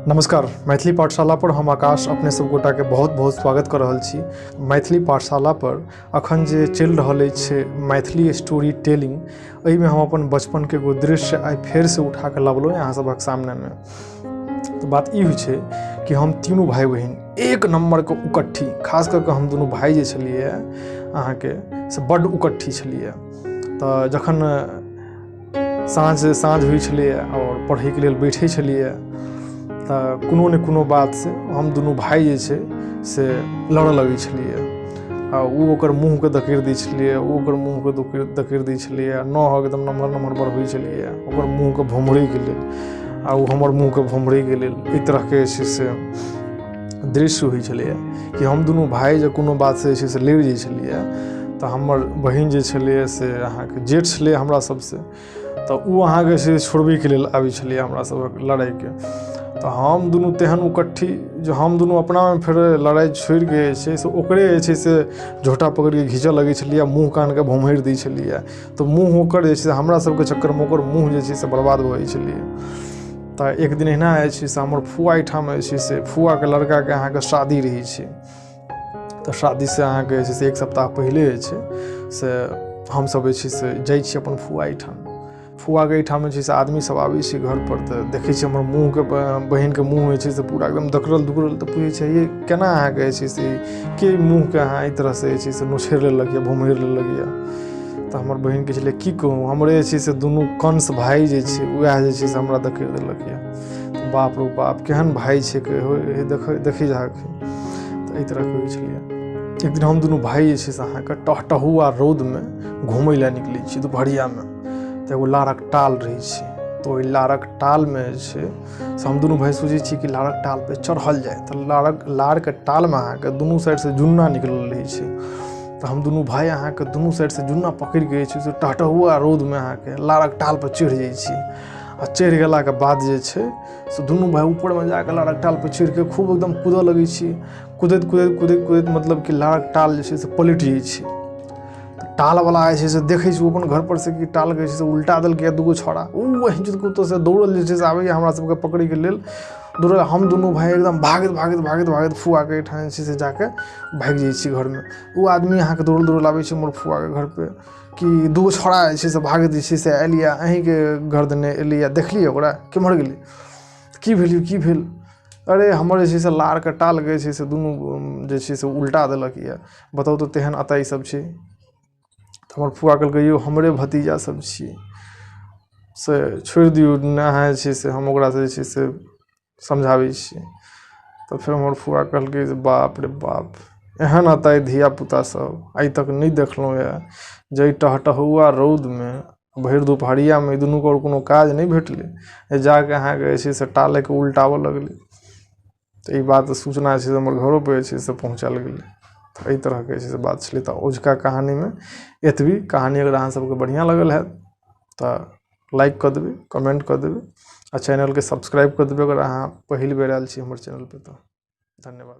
नमस्कार। मैथिली पाठशाला पर हम आकाश अपने सब गोटा के बहुत बहुत स्वागत कर रहल छी। मैथिली पाठशाला पर अखन जे चल रहल अछि मैथिली स्टोरी टेलिंग, एहि में हम अपन बचपन के एगो दृश्य आई फेर से उठा के लाबलो यहाँ सबक सामने में। तो बात ई हुई छै कि हम तीनों भाई बहन एक नंबर के उकट्ठी, खास करके हम दोनों भाई जे छलिए अहाँ के से बड़ उकट्ठी छलिए। तो जखन साँझ हुई छलिए और पढ़े के लिए बैठे छलिए तो कोनो ने कोनो बात से हम दोनों भाई जे छै से लड़ लगे छलिए। वो ओकर मुँह के दकेर दै छलिए, वो ओकर मुँह के दकेर दै छलिए, न एकदम नम्हर नम्हर बढ़बै छलिए ओकर मुँह के भोमरे के लेल, आ वो हमर मुँह के भोमरे के लेल। ई तरह के छै से दृश्य हुई छलिए कि हम दोनों भाई जे कोनो बात से छै से लड़ जाइ छलिए। तो हमर बहिन जे छलिए से अहाँ के जेठ छलिए हमरा सबसे, तो वो अहाँ के से छोड़बै के लेल आबै छलिए हमरा सब लड़ाई के। तो हम दोनों तेहन उकट्ठी जो हम दोनों अपना में फिर लड़ाई छोड़ के से ओकरे जे से झोटा पकड़ के घींचे लगे छलिए, मुँह कान के भोमहर दै छलिए। तो मुँह ओकर जे से हमरा सबके चक्कर में ओकर मुँह जे से बर्बाद हो छलिए। तो एक दिन एना जे से हमर फुआ एहिठाम जे से फुआ के लड़का के अहाँ के शादी रही छै। तो शादी से अहाँ के जे से एक सप्ताह पहले जे से हम सब जे से जाइ छी अपन फुआ एहिठाम। फुआ के एहिठाम जे से आदमी सब आबै छै घर पर, तो देखे छी हमर मुँह के बहन के मुँह जे से पूरा एकदम दकरल दुकरल। तो पूछे छै ये केना अहाँ के जे से के मुँह के अहाँ एहि तरह से जे से नोछेर लेलक या भोमहर लेलक या। तो हमर बहन के छले की कहूँ, हमरे जे से दुनू कंस भाई जे छै वएह जे से हमरा दकेर देलक या। बाप रो बाप केहन भाई छै के देखी जाके। तो एहि तरह के होइ छलिए। एक दिन हम दोनों भाई जे छै से अहाँ के टहटहुआ रौद में घूमै ला निकलै छी दुपहरिया में। तो एगो लारक टाल रही छै, तो ओहि लारक टाल में से हम दोनों भाई सोचे छी कि लारक टाल पे चढ़ल जाए। तो लार के टाल में अहाँ के दुनू साइड से जुन्ना निकल रही छै। तो हम दोनों भाई अहाँ के दुनू साइड से जुन्ना पकड़ के से टहटहुआ रौद में अहाँ के लारक टाल पर चढ़ जाइ छी। आ चढ़ गेला के बाद जे छै से दुनू भाई ऊपर में जाके लारक टाल पर चढ़ के खूब एकदम कूदे लगे छी। कूदैत मतलब कि लारक टाल जे छै से पलट जाइ छै। टाल वाला जे से देखे छी अपन घर पर से कि टाल के से उल्टा दल के दूगो छोड़ा तो से दौड़ल जे से आबै हमरा सबके पकड़े के लेल दौड़ल। हम दोनों भाई एकदम भागत फुआ के ठान से जाके भाग जाइ छी घर में। वो आदमी अहाँ के दौड़ल आबै छै मोर फुआ के घर पे कि दूगो छोड़ा जे से भागत जे से एलिया अहीं के घर देने एलिया, देखलिए ओकरा केम्हर गेली, की भेल। अरे हमर जे से लार के टाल के से दुनू जे से उल्टा देलक या, बताउ तो तेहन अताई सब छै। तो हमर फुआ कहलकै यौ हमरे भतीजा सब छियै से छोड़ दियौ ना से हम ओकरा से समझाबै छियै। तो फिर हमर फुआ कहलकै जे बाप रे बाप एहन अताई धिया पुता सब आइ तक नहीं देखलहुँ या, जे टहटहुआ रौद में भरि दुपहरिया में दुनू को कोनो काज नहीं भेटले जाके अहाँ के से टाले के उल्टावऽ लगलै। तो ई बात सूचना से हमर घरों पे से पहुँचल गेलै। तो एहि तरह के से बात छलै। तो ओझका कहानी में एतबी। कहानी अगर अहाँ सबके बढ़िया लगल है तो लाइक कर देबै, कमेंट कर देबै आ चैनल के सब्सक्राइब कर देबै अगर अहाँ पहिल बेर आयल छी हमर चैनल पे। तो धन्यवाद।